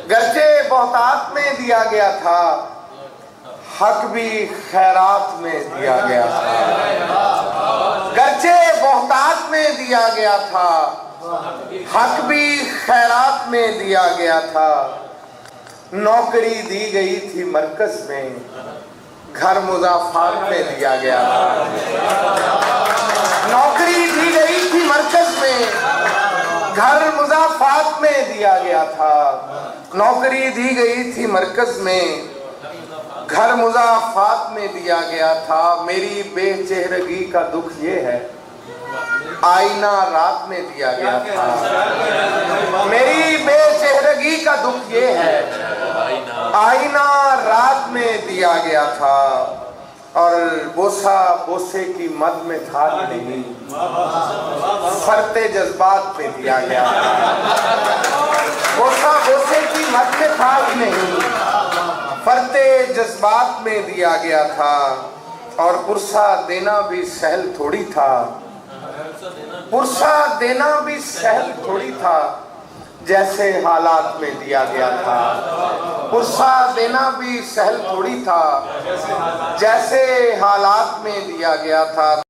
गर्चे बहुतात में दिया गया था, हक भी खैरात में दिया गया था। गर्चे बहुतात में दिया गया था, हक भी खैरात में दिया गया था। नौकरी दी गई थी मरकज में, घर मुजाफात में दिया गया था। नौकरी दी गई थी मरकज में, घर मुजाफात में दिया गया था। नौकरी दी गई थी मरकज में, घर मुजाफात में दिया गया था। मेरी बेचेहरगी का दुख ये है, आईना रात में दिया गया था। मेरी बेचेहरगी का दुख ये है, आईना रात में दिया गया था। और बोसा बोसे की मद में था ही नहीं, फरते जज्बात पे दिया गया था। बोसा बोसे की मद में था ही नहीं, फरते जज्बात में दिया गया था। और पुरसा देना भी सहल थोड़ी था, पुरसा देना भी सहल थोड़ी था, जैसे हालात में दिया गया था। पुरसा देना भी सहल थोड़ी था, जैसे हालात में दिया गया था।